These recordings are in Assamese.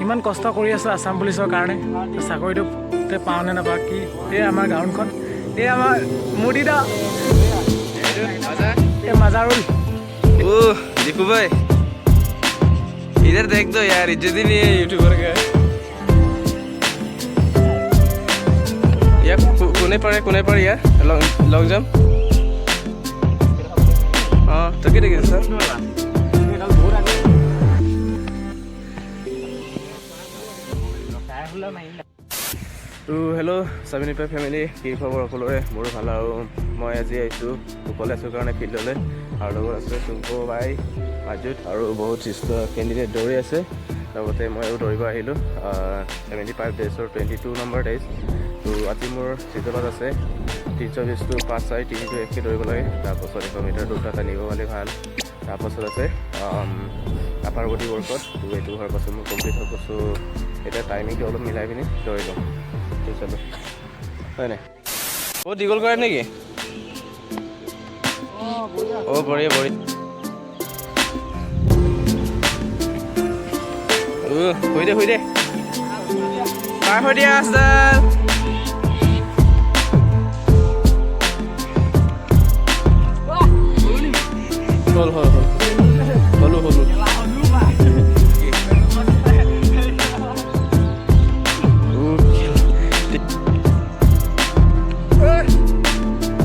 ইমান কষ্ট কৰি আছো আসাম পুলিচৰ কাৰণে চাকৰিটো পাওঁ নে নাপাওঁ কি এই আমাৰ গাঁওখন এই আমাৰ মুদিদা ये मजारुल ओ दीपू भाई इधर देख दो यार इज्जत ही नहीं है यूट्यूबर का यार कोने पर यार लॉन्ग जंप हाँ तो क्या देखिए सर তো হেল্ল' সাবিনিপা ফেমিলি কি খবৰ সকলোৰে মোৰ ভাল আৰু মই আজি আহিছোঁ অকলে আছোঁ কাৰণে ফিল্ডলৈ আৰু লগত আছে চুম্পু ভাই মাজুত আৰু বহুত শ্ৰেষ্ঠ কেণ্ডিডেট দৌৰি আছে লগতে ময়ো দৌৰিব আহিলোঁ 75 ডেজৰ 22 নম্বৰ ডেজ তো আজি মোৰ চিজনত আছে 320টো 5-4-3টো একে দৌৰিব লাগে তাৰপাছত 100 মিটাৰ দুটা টানিব পালে ভাল তাৰপাছত আছে আপাৰ বডি ৱৰ্কআউট তো এইটো হোৱাৰ পাছত মোৰ কমপ্লিট হ'ব চ' এতিয়া টাইমিংটো অলপ মিলাই পিনি দৌৰি ল'ম চলো হয় নাই অ' দীঘল কৰে নেকি অ' বঢ়িয়া শুই দে পাৰ হৈ দিয়া আছদাল হলো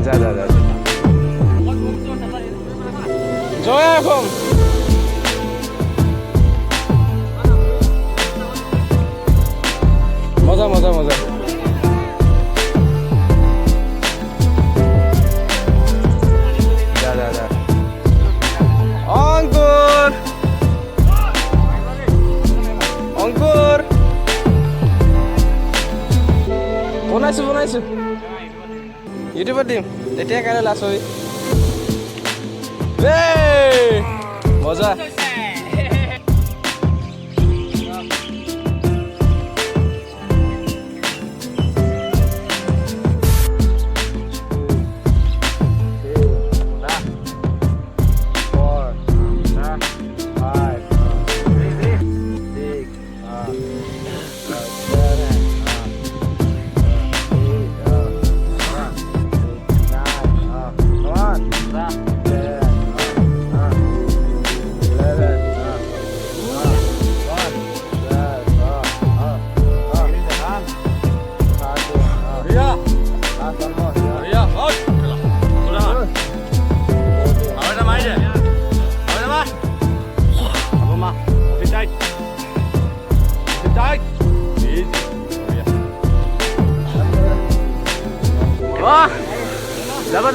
যা জয় এখন মজা যা অংকুৰ বনাইছো ইউটিউবত দিম তেতিয়া কাইলৈ লাষ্ট হয় মজা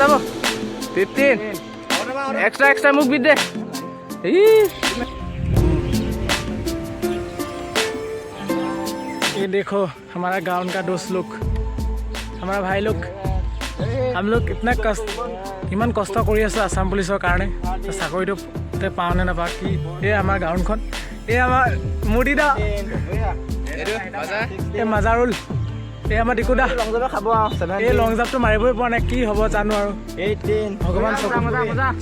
যাব 15 एक्स्ट्रा मुख भी दे ये देखो हमारा गांव का दोस्त लोग हमारा भाई लोग हम लोग इतना ইমান কষ্ট কৰি আছো আসাম পুলিচৰ কাৰণে চাকৰিটো পাওঁ নে নাপাওঁ কি এই আমাৰ গাঁওখন এই আমাৰ মুদিদা এই মজাৰুল এই আমাৰ ডিকুদা এই লং জাম্পটো মাৰিবই পৰা নাই কি হ'ব জানো আৰু ভগৱান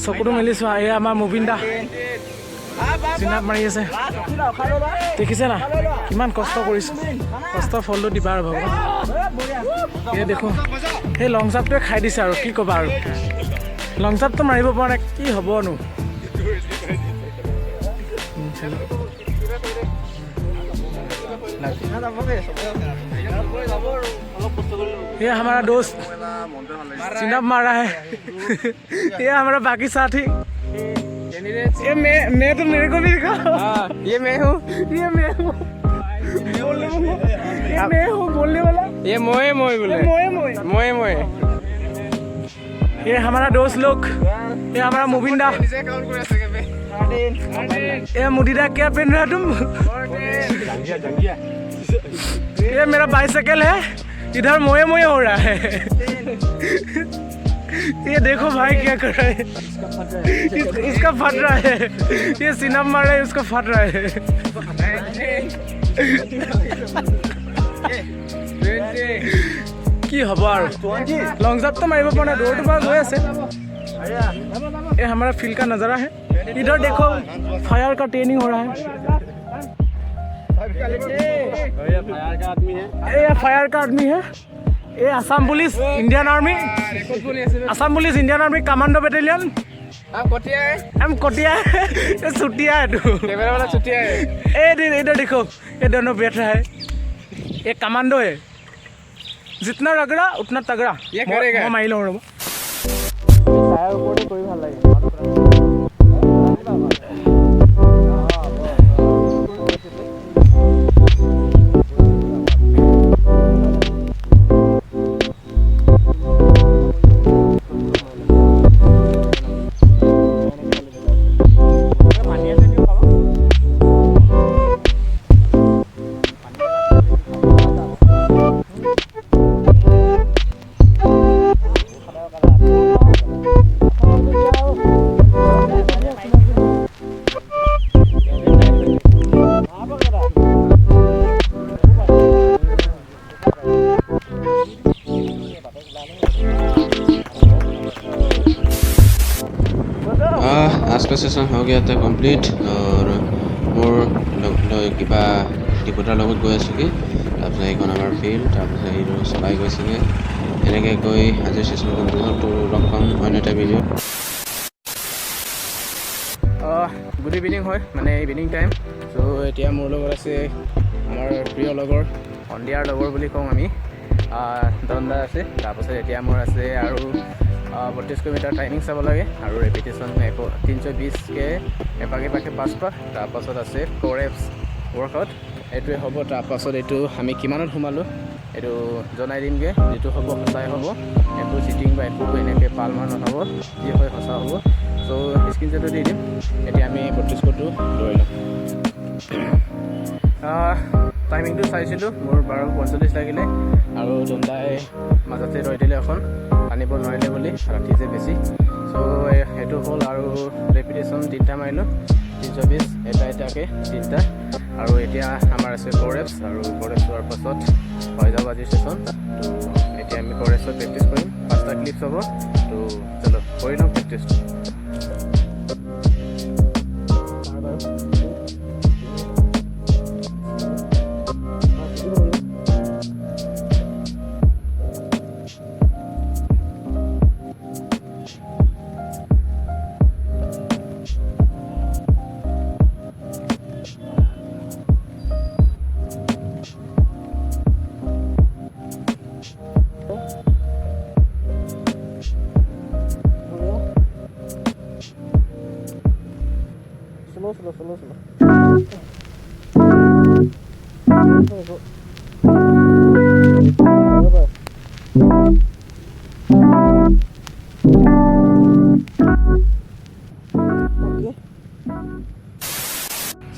চকুটো মেলি চোৱা এই আমাৰ মুবিন্দা চিনাপ মাৰি আছে দেখিছে না কিমান কষ্ট কৰিছো কষ্টৰ ফলটো দিবা আৰু ভগৱান এই দেখো সেই লং জাম্পটোৱে খাই দিছে আৰু কি ক'বা আৰু লং জাম্পটো মাৰিব পৰা নাই কি হ'বনো ये हमारा दोस्त चिनअप मार रहा है ये हमारा बाकी साथी ये मैं तो मेरे को भी दिखा ये मैं हूँ बोलने वाला ये मोए बोले ये हमारा दोस्त लोग ये हमारा मुबिंदा ये मुदिदा क्या पहन रहा तुम ये मेरा बाइसाइकिल है इधर मोए हो रहा है ये देखो भाई क्या कर रहा है इसका फट रहा है ये सिनम मार रहा है उसका फट रहा है কি হ'ব আৰু লং জাম্প তো মাৰিব পৰা নাই দৌৰটো পৰা গৈ আছে ये हमारा फील्ड का नज़ारा है इधर देखो फायर का ट्रेनिंग हो रहा है ये फायर का आदमी है ये Assam police Indian army Assam police Indian army commando battalion हम कोटिया है ये छुट्टिया है तू कैमरा वाला छुट्टिया है इधर देखो ये दोनों बैठ रहा है ये कमांडो है जितना रगड़ा उतना तगड़ा ये करेगा मैं माइल हूं टायर ऊपर कोई ভাল লাগে आज का सेशन हो गया था कंप्लीट और मोर किबा टिकटार লগত গৈ আছোগে তাৰপিছত এইখন আমাৰ ফিল্ড তাৰপিছত এইটো চলাই গৈছেগে এনেকৈ গৈ আজিৰ সেশন কমপ্লিট হ'ল তো লগ পাম অন্য এটা ভিডিঅ' গুড ইভিনিং হয় মানে ইভিনিং টাইম চ' এতিয়া মোৰ লগত আছে আমাৰ প্ৰিয় লগৰ সন্ধিয়াৰ লগৰ বুলি কওঁ আমি দন্দা আছে তাৰপাছত এতিয়া মোৰ আছে আৰু 32 কিলোমিটাৰ টাইমিং চাব লাগে আৰু ৰেপিটেশ্যন 320কে এপাকে পাকে 5 তাৰপাছত আছে কোৰেপছ ৱৰ্কআউট এইটোৱে হ'ব তাৰপাছত এইটো আমি কিমানত সোমালোঁ এইটো জনাই দিমগৈ যিটো হ'ব সঁচাই হ'ব একো চিটিং বা একো এনেকৈ পালমাৰ নহ'ব যি হয় সঁচা হ'ব চ' স্ক্ৰীনশ্বটো দি দিম এতিয়া আমি 32টো লৈ লওঁ টাইমিংটো চাইছিলোঁ মোৰ 12:45 লাগিলে আৰু দন্দাই মাজতে ৰৈ দিলে এখন আনিব নোৱাৰিলে বুলি ৰাতি যে বেছি চ' সেইটো হ'ল আৰু ৰেপিটেশ্যন 3টা মাৰিলোঁ 320 এটাকৈ 3টা আৰু এতিয়া আমাৰ আছে কোৰেপছ আৰু কোৰেপছ হোৱাৰ পাছত হৈ যাব আজিৰ ছেশ্যন তো এতিয়া আমি কোৰেপছত প্ৰেক্টিছ কৰিম 5টা ক্লিপছ হ'ব তো চলো কৰি লওঁ প্ৰেক্টিছটো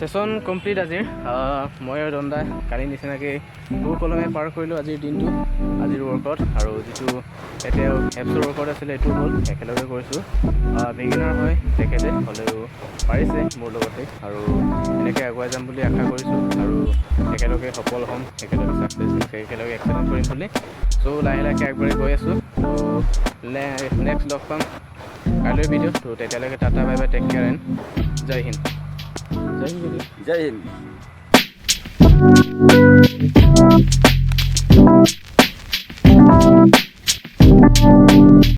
সেশন কমপ্লিট আজিৰ মই আৰু দন্দা কালি নিচিনাকৈ কলমে পাৰ কৰিলোঁ আজিৰ দিনটো আজিৰ ৱৰ্কআউট আৰু যিটো এতিয়া এপছৰ ৱৰ্কআউট আছিলে এইটো হ'ল একেলগে কৰিছোঁ বিগিনাৰ হয় তেখেতে হ'লেও পাৰিছে মোৰ লগতে আৰু এনেকৈ আগুৱাই যাম বুলি আশা কৰিছোঁ আৰু একেলগে সফল হ'ম একেলগে ছাকচেছ একেলগে এক্সেলেণ্ট কৰিম বুলি চ' লাহে লাহে আগবাঢ়ি গৈ আছোঁ ত' নেক্সট লগ পাম কাইলৈ ভিডিঅ' ত' তেতিয়ালৈকে tata bye bye take care and Jai Hind Jai Hind